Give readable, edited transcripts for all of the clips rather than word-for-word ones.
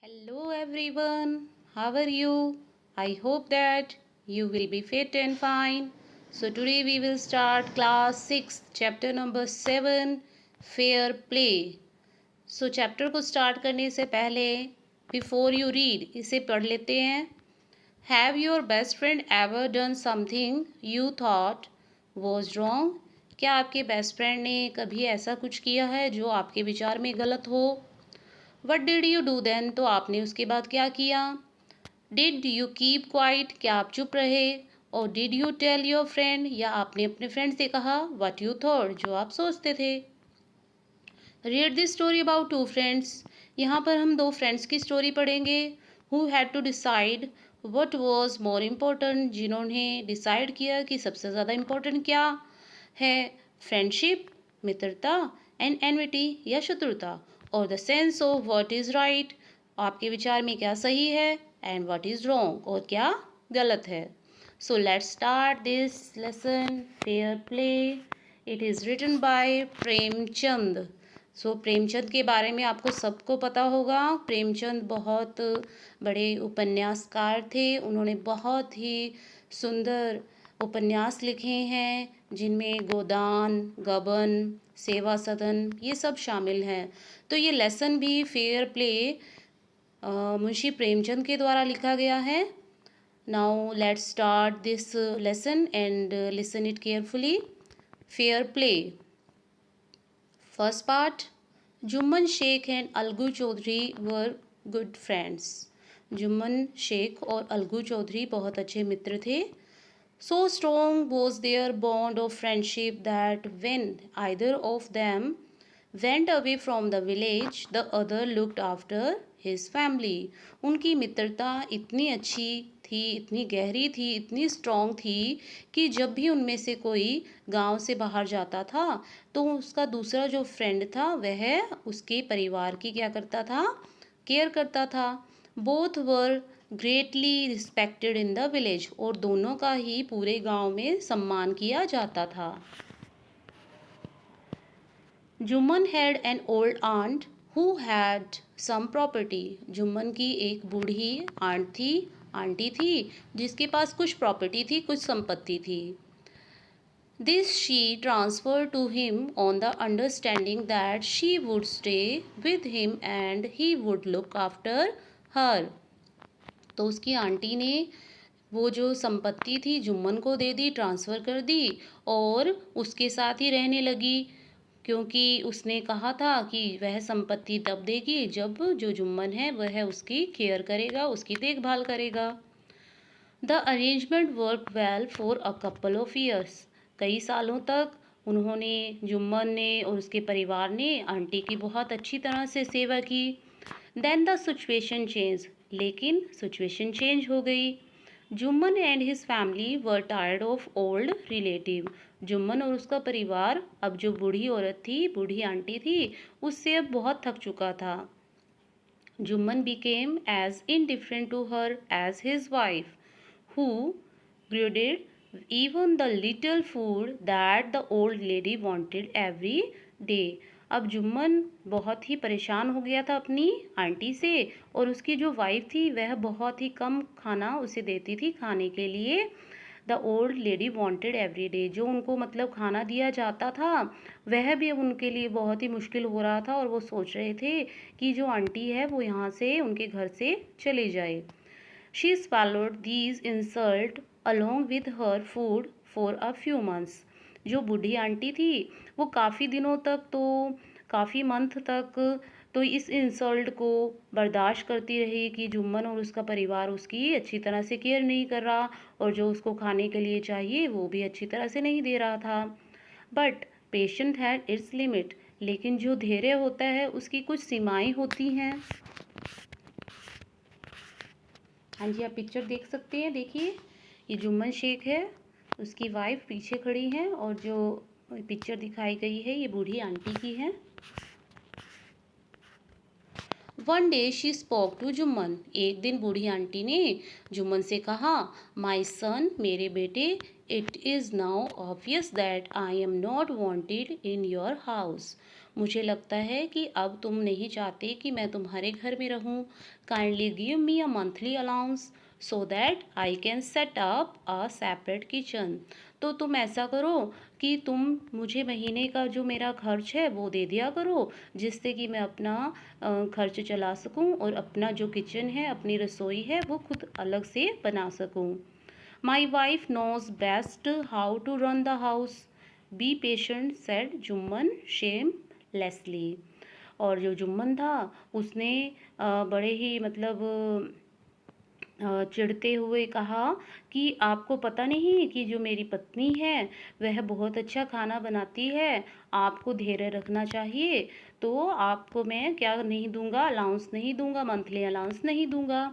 Hello everyone, how are you? I hope that you will be fit and fine. So today we will start class 6, chapter number 7, fair play. So chapter को start करने से पहले before you read इसे पढ़ लेते हैं. Have your best friend ever done something you thought was wrong? क्या आपके बेस्ट फ्रेंड ने कभी ऐसा कुछ किया है जो आपके विचार में गलत हो? What did you do then? तो आपने उसके बाद क्या किया? Did you keep quiet? क्या आप चुप रहे? और did you tell your friend? या आपने अपने फ्रेंड से कहा वट यू थॉट? जो आप सोचते थे. Read this story about two friends. यहाँ पर हम दो फ्रेंड्स की स्टोरी पढ़ेंगे. Who had to decide what was more important. जिन्होंने डिसाइड किया कि सबसे ज़्यादा इम्पोर्टेंट क्या है. फ्रेंडशिप, मित्रता, एंड एनविटी या शत्रुता. और the sense of what is right. आपके विचार में क्या सही है. And what is wrong. और क्या गलत है. So let's start this lesson fair play. It is written by Premchand. So Premchand के बारे में आपको सबको पता होगा. प्रेमचंद बहुत बड़े उपन्यासकार थे. उन्होंने बहुत ही सुंदर उपन्यास लिखे हैं जिनमें गोदान, गबन, सेवा सदन ये सब शामिल हैं. तो ये लेसन भी फेयर प्ले मुंशी प्रेमचंद के द्वारा लिखा गया है. Now let's start this lesson and listen it carefully. Fair play. First part. Jumman Shaikh and Algu Chaudhary were good friends. Jumman Shaikh और अलगू चौधरी बहुत अच्छे मित्र थे. So strong was their bond of friendship that when either of them went away from the village, the other looked after his family. उनकी मित्रता इतनी अच्छी थी, इतनी गहरी थी, इतनी स्ट्रॉन्ग थी कि जब भी उनमें से कोई गांव से बाहर जाता था तो उसका दूसरा जो फ्रेंड था वह उसके परिवार की क्या करता था, केयर करता था. Both were greatly respected in the village. और दोनों का ही पूरे गांव में सम्मान किया जाता था. Jumman had an old aunt who had sum property. Jumman की एक बूढ़ी आंटी थी जिसके पास कुछ प्रॉपर्टी थी, कुछ संपत्ति थी. This she transferred to him on the understanding that she would stay with him and he would look after her. तो उसकी आंटी ने वो जो संपत्ति थी जुम्मन को दे दी, ट्रांसफ़र कर दी और उसके साथ ही रहने लगी, क्योंकि उसने कहा था कि वह संपत्ति तब देगी जब जो जुम्मन है वह उसकी केयर करेगा, उसकी देखभाल करेगा. The arrangement work well for a couple of years. कई सालों तक उन्होंने, जुम्मन ने और उसके परिवार ने आंटी की बहुत अच्छी तरह से सेवा की. Then the situation change. लेकिन सिचुएशन चेंज हो गई. Jumman and his family were tired of old relative. Jumman और उसका परिवार अब जो बूढ़ी औरत थी, बूढ़ी आंटी थी, उससे अब बहुत थक चुका था. Jumman became as indifferent to her as his wife, who grudged even the little food that the old lady wanted every day. अब जुम्मन बहुत ही परेशान हो गया था अपनी आंटी से, और उसकी जो वाइफ थी वह बहुत ही कम खाना उसे देती थी खाने के लिए. The old lady wanted every day. जो उनको मतलब खाना दिया जाता था वह भी अब उनके लिए बहुत ही मुश्किल हो रहा था, और वो सोच रहे थे कि जो आंटी है वो यहाँ से, उनके घर से चले जाए. She swallowed these insult along with her food for a few months. जो बूढ़ी आंटी थी वो काफ़ी दिनों तक, तो काफ़ी मंथ तक तो इस इंसल्ट को बर्दाश्त करती रही कि जुम्मन और उसका परिवार उसकी अच्छी तरह से केयर नहीं कर रहा, और जो उसको खाने के लिए चाहिए वो भी अच्छी तरह से नहीं दे रहा था. But patient had it's limit. लेकिन जो धैर्य होता है उसकी कुछ सीमाएं होती हैं. हाँ जी, आप पिक्चर देख सकते हैं. देखिए, ये जुम्मन शेख है, उसकी वाइफ पीछे खड़ी है, और जो पिक्चर दिखाई गई है ये बूढ़ी आंटी की है. One day she spoke to Jumman. एक दिन बूढ़ी आंटी ने जुम्मन से कहा, माई सन, मेरे बेटे, it is now obvious that I am not wanted in your house. मुझे लगता है कि अब तुम नहीं चाहते कि मैं तुम्हारे घर में रहूं। Kindly give me a monthly allowance so that I can set up a separate kitchen. तो तुम ऐसा करो कि तुम मुझे महीने का जो मेरा खर्च है वो दे दिया करो, जिससे कि मैं अपना खर्च चला सकूं और अपना जो किचन है, अपनी रसोई है, वो खुद अलग से बना सकूं। My wife knows best how to run the house. Be patient said Jumman shamelessly. और जो जुम्मन था उसने बड़े ही मतलब चिढ़ते हुए कहा कि आपको पता नहीं कि जो मेरी पत्नी है वह बहुत अच्छा खाना बनाती है, आपको धैर्य रखना चाहिए। तो आपको मैं क्या नहीं दूंगा, अलाउंस नहीं दूंगा, मंथली अलाउंस नहीं दूंगा।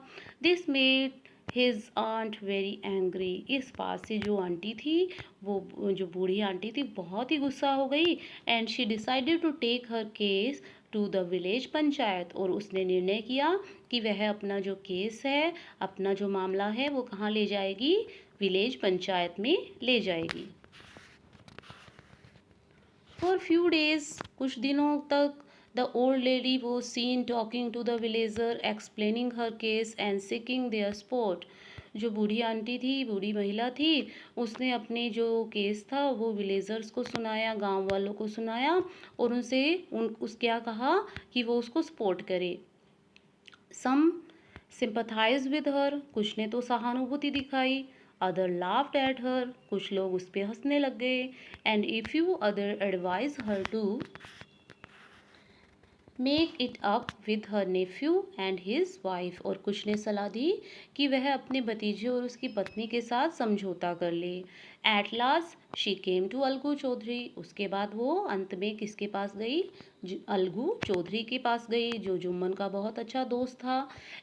This made his aunt very angry. इस बात से जो आंटी थी, वो जो बूढ़ी आंटी थी, बहुत ही गुस्सा हो गई। And she decided to take her case to the village panchayat. और उसने निर्णय किया कि वह अपना जो केस है, अपना जो मामला है, वो कहाँ ले जाएगी, विलेज पंचायत में ले जाएगी। फॉर फ्यू डेज, कुछ दिनों तक, the old lady was seen talking to the villager, explaining her case and seeking their support. जो बूढ़ी आंटी थी, बूढ़ी महिला थी, उसने अपने जो केस था वो विलेजर्स को सुनाया, गांव वालों को सुनाया और उनसे उस क्या कहा कि वो उसको सपोर्ट करे। सम सिंपथाइज विद हर, कुछ ने तो सहानुभूति दिखाई। अदर लाफ्ड एट हर, कुछ लोग उस पर हंसने लग गए। And if you other advise her to make it up with her nephew and his wife. और कुछ ने सलाह दी कि वह अपने भतीजे और उसकी पत्नी के साथ समझौता कर ले। At last she came to Algu Chaudhary. उसके बाद वो अंत में किसके पास गई, अलगू चौधरी के पास गई, जो जुम्मन का बहुत अच्छा दोस्त था।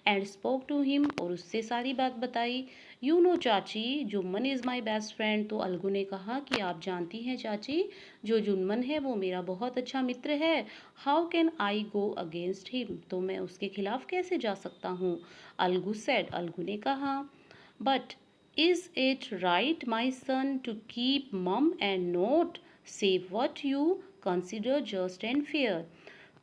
एंड स्पोक टू हिम, और उससे सारी बात बताई। यू नो चाची, Jumman is my best friend. तो अलगू ने कहा कि आप जानती हैं चाची, जो जुम्मन है वो मेरा बहुत अच्छा मित्र है। How can I go against him, तो मैं उसके खिलाफ कैसे जा सकता हूँ। अलगू सेड, अलगू ने कहा, but is it right my son to keep mum and not say what you consider just and fair.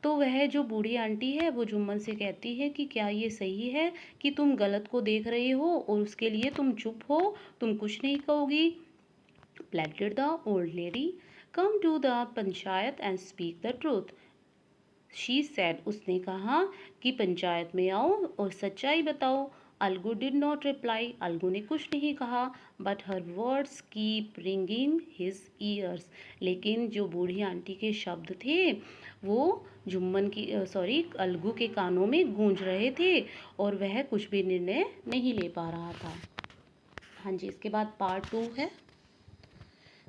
तो वह जो बूढ़ी आंटी है वो जुम्मन से कहती है कि क्या ये सही है कि तुम गलत को देख रहे हो और उसके लिए तुम चुप हो, तुम कुछ नहीं कहोगी। Pleaded the old lady, come to the panchayat and speak the truth. She said, उसने कहा कि पंचायत में आओ और सच्चाई बताओ। Algu did not reply, Algu ने कुछ नहीं कहा। But her words keep ringing his ears, लेकिन जो बूढ़ी आंटी के शब्द थे वो जुम्मन की अलगू के कानों में गूंज रहे थे और वह कुछ भी निर्णय नहीं ले पा रहा था। हाँ जी, इसके बाद पार्ट 2 है।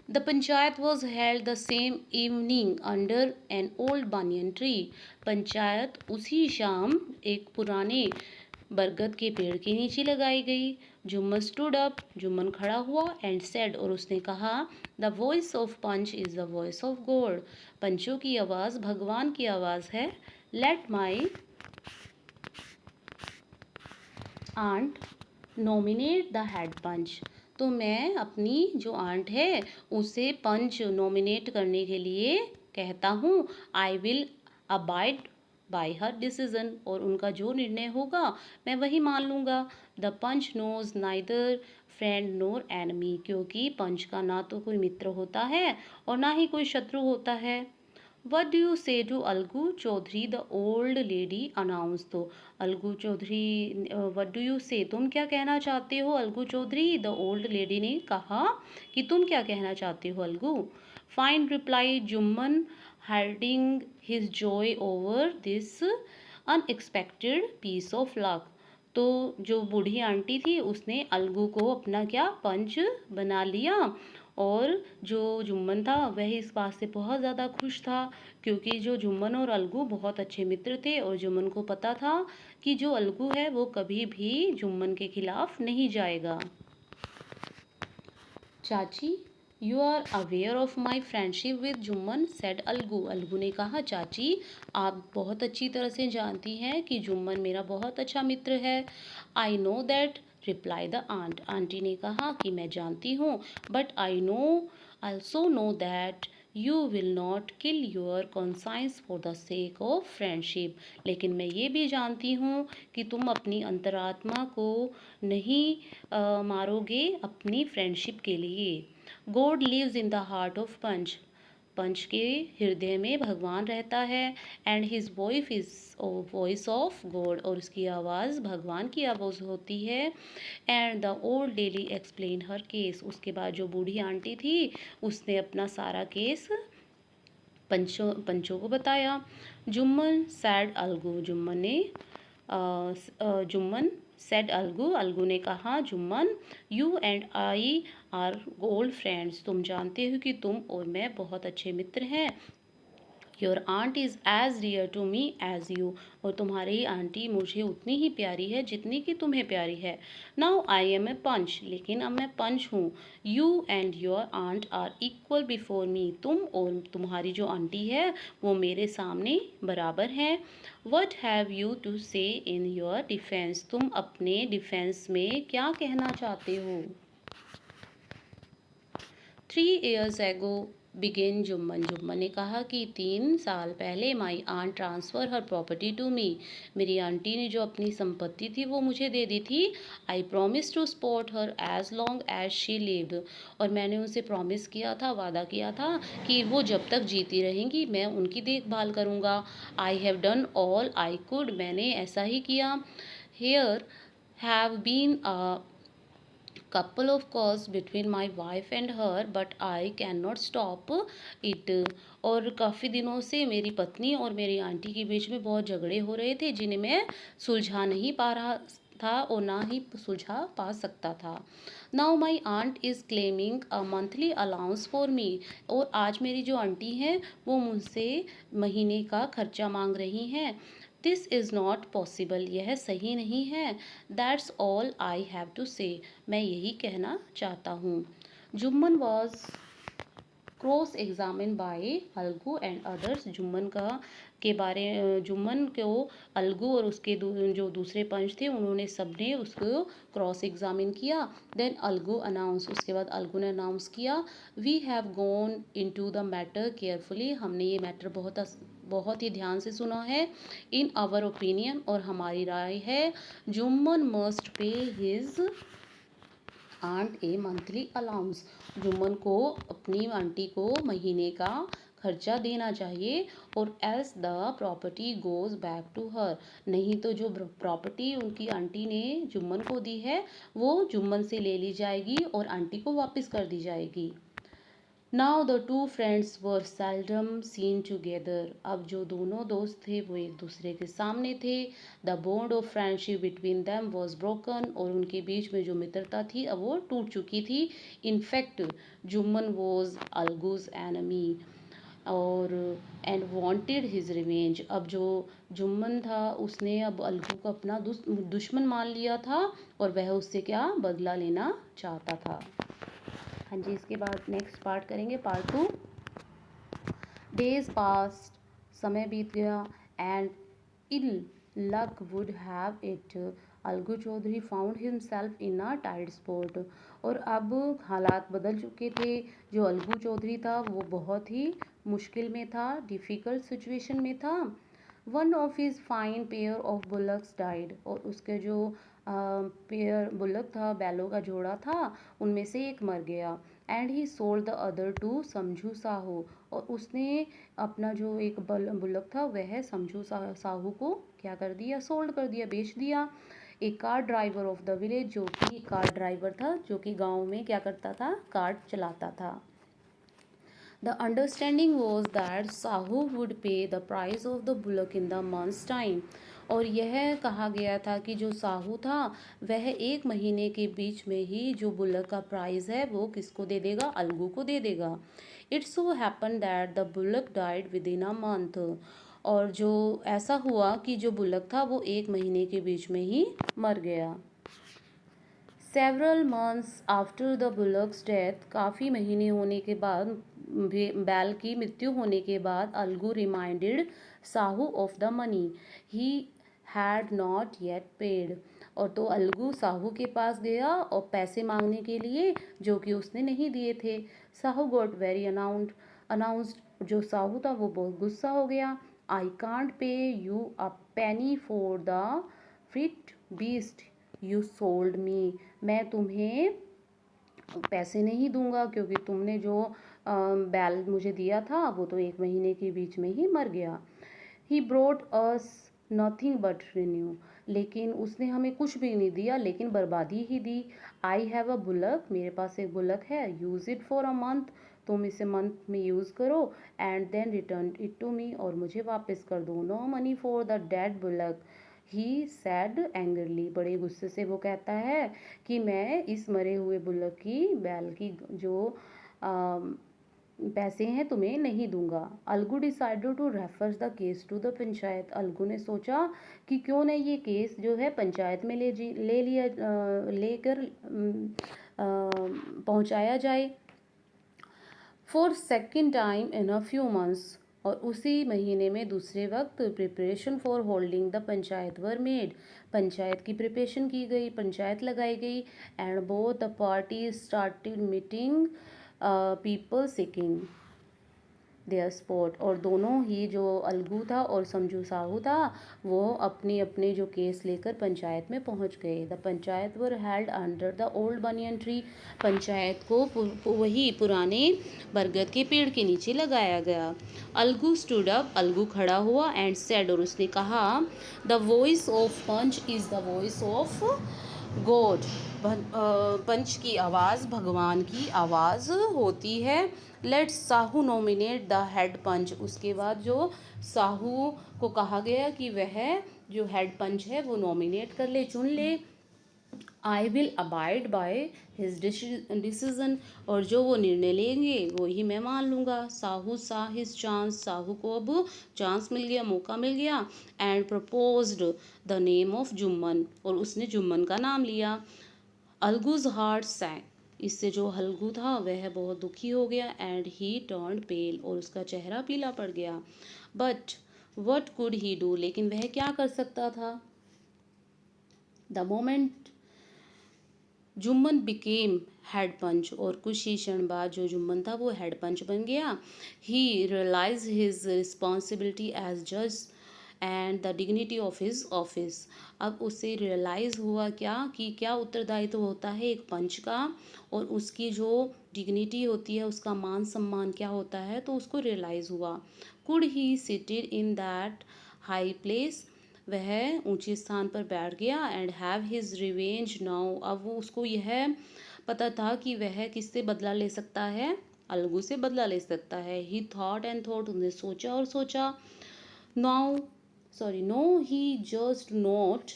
The panchayat was held the same evening under an old banyan tree. Panchayat उसी शाम एक पुराने बरगद के पेड़ के नीचे लगाई गई। जुम्मन स्टूड अप, जुम्मन खड़ा हुआ, एंड सेड, और उसने कहा, the voice of panch is the voice of God. पंचों की आवाज़ भगवान की आवाज़ है। Let my aunt nominate the head panch. तो मैं अपनी जो आंट है उसे पंच नॉमिनेट करने के लिए कहता हूँ। I will abide by her decision, और उनका जो निर्णय होगा मैं वही मान लूँगा। The panch knows neither friend nor enemy, क्योंकि पंच का ना तो कोई मित्र होता है और ना ही कोई शत्रु होता है। What do you say to Algu Chaudhary, the old lady announce. तो Algu Chaudhary, what do you say, तुम क्या कहना चाहते हो Algu Chaudhary, the old lady ने कहा कि तुम क्या कहना चाहते हो Algu. Fine reply Jumman, hiding his joy over this unexpected piece of luck. तो जो बूढ़ी आंटी थी उसने अलगू को अपना क्या पंच बना लिया, और जो जुम्मन था वह इस बात से बहुत ज़्यादा खुश था, क्योंकि जो जुम्मन और अलगू बहुत अच्छे मित्र थे और जुम्मन को पता था कि जो अलगू है वो कभी भी जुम्मन के खिलाफ नहीं जाएगा। Chachi, you are aware of my friendship with Jumman, said Algu. Algu ने कहा, चाची आप बहुत अच्छी तरह से जानती हैं कि जुम्मन मेरा बहुत अच्छा मित्र है। I know that, reply the aunt. Aunty ने कहा कि मैं जानती हूँ, but I know also know that you will not kill your conscience for the sake of friendship. लेकिन मैं ये भी जानती हूँ कि तुम अपनी अंतरात्मा को नहीं मारोगे अपनी फ्रेंडशिप के लिए। God lives in the heart of panch. Panch के हृदय में भगवान रहता है। And his voice is voice of God, और उसकी आवाज़ भगवान की आवाज़ होती है। And the old lady explain her case. उसके बाद जो बूढ़ी आंटी थी उसने अपना सारा केस पंचों पंचों को बताया। जुम्मन सैड अलगू। जुम्मन सेड अलगू। अलगू ने कहा, Jumman you and I R old friends. तुम जानते हो कि तुम और मैं बहुत अच्छे मित्र हैं। Your aunt is as dear to me as you. और तुम्हारी आंटी मुझे उतनी ही प्यारी है जितनी कि तुम्हें प्यारी है। Now I am a panch. लेकिन अब मैं पंच हूँ। You and your aunt are equal before me. तुम और तुम्हारी जो आंटी है वो मेरे सामने बराबर हैं। वट हैव यू टू से इन योर डिफेंस। तुम अपने डिफेंस में क्या कहना चाहते हो? 3 years ago began Jumman. Jumman ने कहा कि 3 साल पहले my aunt transfer her property to me. मेरी आंटी ने जो अपनी संपत्ति थी वो मुझे दे दी थी। I promise to support her as long as she lived. और मैंने उनसे प्रॉमिस किया था, वादा किया था कि वो जब तक जीती रहेंगी मैं उनकी देखभाल करूँगा। I have done all I could. मैंने ऐसा ही किया। Here have been couple of calls between my wife and her but I cannot stop it। और काफ़ी दिनों से मेरी पत्नी और मेरी आंटी के बीच में बहुत झगड़े हो रहे थे जिन्हें मैं सुलझा नहीं पा रहा था और ना ही सुलझा पा सकता था। Now my aunt is claiming a monthly allowance for me. और आज मेरी जो आंटी हैं वो मुझसे महीने का खर्चा मांग रही हैं। This is not possible. यह सही नहीं है। That's all I have to say. मैं यही कहना चाहता हूँ। Jumman was cross examine by Algu and others. Jumman को अलगू और उसके जो दूसरे पंच थे उन्होंने सबने उसको क्रॉस एग्जामिन किया। Then Algu announce. उसके बाद अलगू ने अनाउंस किया, we have gone into the matter carefully. हमने ये मैटर बहुत ही ध्यान से सुना है। इन आवर ओपिनियन, और हमारी राय है, Jumman must pay his aunt a monthly allowance. Jumman को अपनी आंटी को महीने का खर्चा देना चाहिए। और else the property goes back to her. नहीं तो जो प्रॉपर्टी उनकी आंटी ने जुम्मन को दी है वो जुम्मन से ले ली जाएगी और आंटी को वापस कर दी जाएगी। Now the two friends were seldom seen together. अब जो दोनों दोस्त थे वो एक दूसरे के सामने थे। The bond of friendship between them was broken. और उनके बीच में जो मित्रता थी अब वो टूट चुकी थी। इनफैक्ट जुम्मन वॉज अलगूज एनमी और एंड वांटेड हिज रिवेंज। अब जो जुम्मन था उसने अब अलगू को अपना दुश्मन मान लिया था और वह उससे क्या बदला लेना चाहता था। हाँ जी, इसके बाद नेक्स्ट पार्ट करेंगे, पार्ट 2। Days past. समय बीत गया। And ill luck would have it Algu Chaudhary found himself in a tight spot. और अब हालात बदल चुके थे। जो अलगू चौधरी था वो बहुत ही मुश्किल में था, डिफ़िकल्ट सिचुएशन में था। One of his fine pair of bullocks died. और उसके जो पेयर बुलक था, बैलों का जोड़ा था, उनमें से एक मर गया। And he sold the other to Samjhu Sahu. और उसने अपना जो एक बुलक था वह समझू साहू को क्या कर दिया, सोल्ड कर दिया, बेच दिया। एक car driver of the village, जो कि कार ड्राइवर था, जो कि गांव में क्या करता था, कार चलाता था। The understanding was that Sahu would pay the price of the bullock in the month's time। और यह कहा गया था कि जो साहू था वह 1 महीने के बीच में ही जो बुलक का प्राइस है वो किसको दे देगा, अलगू को दे देगा। It so happen that the bullock died with in a month. और जो ऐसा हुआ कि जो बुलक था वो 1 महीने के बीच में ही मर गया। Several months after the bullocks death. काफ़ी महीने होने के बाद, बैल की मृत्यु होने के बाद, Algu reminded Sahu of the money he had not yet paid. और तो अलगू साहू के पास गया और पैसे मांगने के लिए जो कि उसने नहीं दिए थे। Sahu got very annoyed. Announced. जो साहू था वो बहुत गुस्सा हो गया। I can't pay you a penny for the fit beast you sold me. मैं तुम्हें पैसे नहीं दूंगा क्योंकि तुमने जो बैल मुझे दिया था वो तो 1 महीने के बीच में ही मर गया। He brought us nothing but renew. लेकिन उसने हमें कुछ भी नहीं दिया लेकिन बर्बादी ही दी। I have a bullock. मेरे पास एक बुलक है। Use it for a month. तुम इसे मंथ में यूज़ करो and then return it to me. और मुझे वापस कर दो। No money for the dead bullock he said angrily. बड़े गुस्से से वो कहता है कि मैं इस मरे हुए बुलक की बैल की जो पैसे हैं तुम्हें नहीं दूंगा। Algu decided to refer the case to the panchayat. Algu ने सोचा कि क्यों न ये केस जो है पंचायत में ले लिया लेकर पहुंचाया जाए। For second time in a few months. और उसी महीने में दूसरे वक्त preparation for holding the panchayat were made. Panchayat की प्रिपरेशन की गई, पंचायत लगाई गई and both the party started meeting people seeking their spot. और दोनों ही जो अलगू था और समझू साहू था वो अपने अपने जो केस लेकर पंचायत में पहुंच गए। The panchayat were held under the old banyan tree. Panchayat को वही पुराने बरगद के पेड़ के नीचे लगाया गया। Algu stood up. अलगू खड़ा हुआ एंड सेड। और उसने कहा the voice of panch is the voice of God. Panch की आवाज़ भगवान की आवाज़ होती है। Let's Sahu nominate the head panch. उसके बाद जो साहू को कहा गया कि वह जो हेड पंच है वो नॉमिनेट कर ले, चुन ले। आई will abide by his decision. और जो वो निर्णय लेंगे वो ही मैं मान लूँगा। साहू सा हिज चांस। साहू को अब चांस मिल गया, मौका मिल गया। And proposed the name of Jumman. और उसने जुम्मन का नाम लिया। Algu's heart sank. इससे जो हल्गू था वह बहुत दुखी हो गया। And he turned pale. और उसका चेहरा पीला पड़ गया। But what could he do. लेकिन वह क्या कर सकता था। The moment Jumman became head panch. और कुछ ही क्षण बाद जो जुम्मन था वो हेड पंच बन गया। ही रियलाइज हिज रिस्पॉन्सिबिलिटी एज जज and the dignity of his office. अब उसे रियलाइज़ हुआ क्या कि क्या उत्तरदायित्व होता है एक पंच का और उसकी जो डिग्निटी होती है, उसका मान सम्मान क्या होता है, तो उसको रियलाइज़ हुआ। Could he seated in that high place. वह ऊंचे स्थान पर बैठ गया and have his revenge now. अब वो उसको यह पता था कि वह किससे बदला ले सकता है, अलगू से बदला ले सकता है। ही थॉट एंड थॉट। उसने सोचा और सोचा। Now no, he just not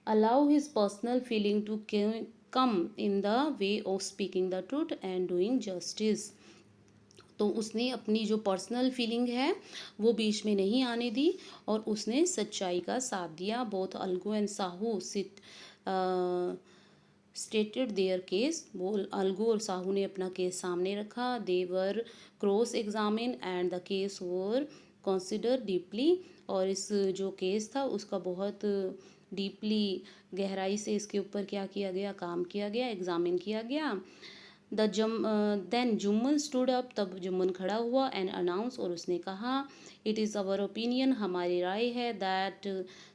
allow his personal feeling to come in the way of speaking the truth and doing justice. तो उसने अपनी जो पर्सनल फीलिंग है वो बीच में नहीं आने दी और उसने सच्चाई का साथ दिया। Both Algu and Sahu stated their case. वो अलगू और साहू ने अपना केस सामने रखा। They were cross examine and the case were consider deeply. और इस जो केस था उसका बहुत डीपली गहराई से इसके ऊपर क्या किया गया, काम किया गया, एग्जामिन किया गया। Then Jumman stood up. तब जुम्मन खड़ा हुआ एंड अनाउंस। और उसने कहा इट इज़ अवर ओपिनियन। हमारी राय है that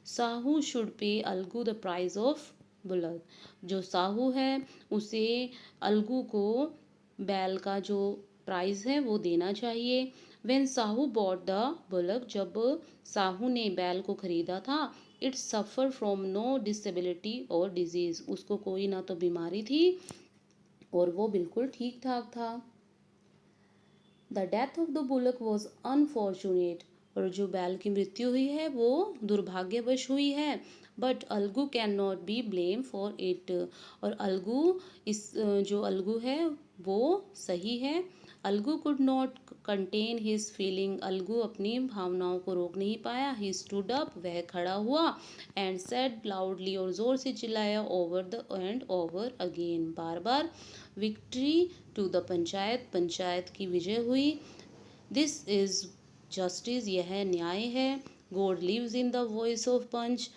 Sahu should pay Algu the price of bullock. जो साहू है उसे अलगू को बैल का जो प्राइज़ है वो देना चाहिए। When Sahu bought the bullock. जब साहू ने बैल को खरीदा था, it suffer from no disability और डिजीज़। उसको कोई ना तो बीमारी थी और वो बिल्कुल ठीक ठाक था। The death of the bullock was unfortunate. और जो बैल की मृत्यु हुई है वो दुर्भाग्यवश हुई है। But Algu can not be blame for it. और अलगू जो अलगू है वो सही है। Algu could not contain his feeling. Algu अपनी भावनाओं को रोक नहीं पाया। He stood up. वह खड़ा हुआ एंड सेड लाउडली। और ज़ोर से चिल्लाया over the and over again. बार बार victory to the panchayat. Panchayat की विजय हुई। This is justice. यह न्याय है। God lives in the voice of panch.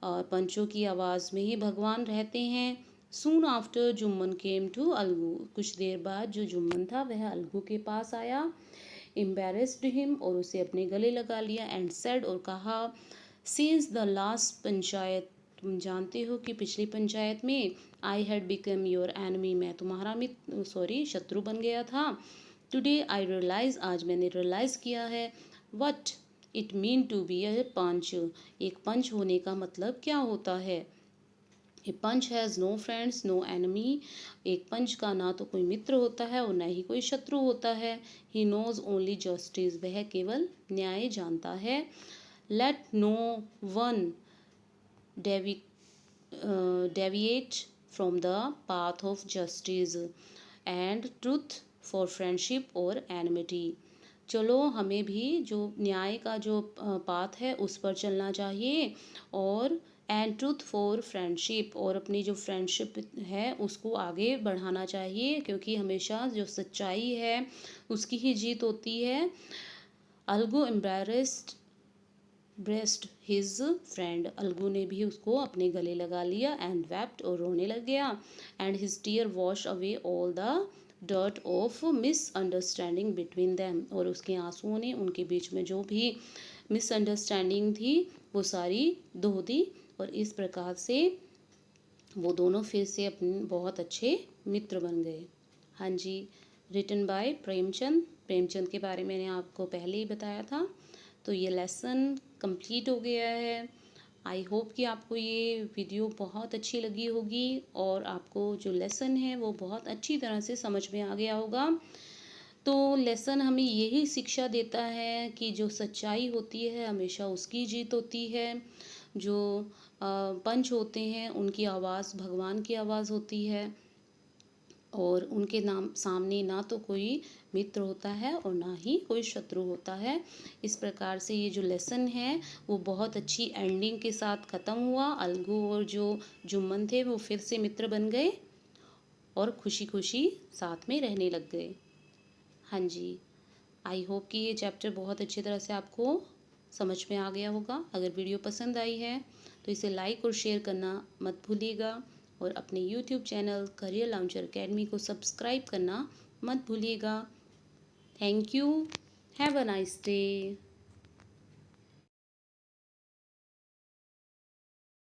और पंचों की आवाज़ में ही भगवान रहते हैं। Soon after Jumman came to Algu, कुछ देर बाद जो जुम्मन था वह अलगू के पास आया। एम्बेरस्ड हिम, और उसे अपने गले लगा लिया। एंड सेड, और कहा, सिंस द लास्ट पंचायत, तुम जानते हो कि पिछली पंचायत में I had become your enemy, मैं तुम्हारा शत्रु बन गया था। टुडे आई रियलाइज, आज मैंने रियलाइज किया है, what it mean to be a panch, एक पंच होने का मतलब क्या होता है। A panch has no friends no enemy, एक पंच का ना तो कोई मित्र होता है और ना ही कोई शत्रु होता है। ही नोज ओनली जस्टिस, वह केवल न्याय जानता है। Let no one deviate from the path of justice and truth for friendship और enmity, चलो हमें भी जो न्याय का जो पाथ है उस पर चलना चाहिए, और एंड ट्रूथ फॉर फ्रेंडशिप, और अपनी जो फ्रेंडशिप है उसको आगे बढ़ाना चाहिए, क्योंकि हमेशा जो सच्चाई है उसकी ही जीत होती है। Algu embarrassed breast his friend, Algu ने भी उसको अपने गले लगा लिया। एंड वेप्ट, और रोने लग गया। And his tear wash away all the dirt of misunderstanding between them, और उसके आंसुओं ने उनके बीच में जो भी मिसअंडरस्टैंडिंग थी वो सारी धो दी, और इस प्रकार से वो दोनों फिर से अपने बहुत अच्छे मित्र बन गए। हाँ जी, रिटन बाय प्रेमचंद। प्रेमचंद के बारे में मैंने आपको पहले ही बताया था। तो ये लेसन कंप्लीट हो गया है। आई होप कि आपको ये वीडियो बहुत अच्छी लगी होगी, और आपको जो लेसन है वो बहुत अच्छी तरह से समझ में आ गया होगा। तो लेसन हमें यही शिक्षा देता है कि जो सच्चाई होती है हमेशा उसकी जीत होती है। जो पंच होते हैं उनकी आवाज़ भगवान की आवाज़ होती है, और उनके नाम सामने ना तो कोई मित्र होता है और ना ही कोई शत्रु होता है। इस प्रकार से ये जो लेसन है वो बहुत अच्छी एंडिंग के साथ ख़त्म हुआ। अलगू और जो जुम्मन थे वो फिर से मित्र बन गए और खुशी खुशी साथ में रहने लग गए। हाँ जी, आई होप कि ये चैप्टर बहुत अच्छी तरह से आपको समझ में आ गया होगा। अगर वीडियो पसंद आई है तो इसे लाइक और शेयर करना मत भूलिएगा, और अपने YouTube channel career launcher academy को सब्सक्राइब करना मत भूलिएगा। Thank you, have a nice day.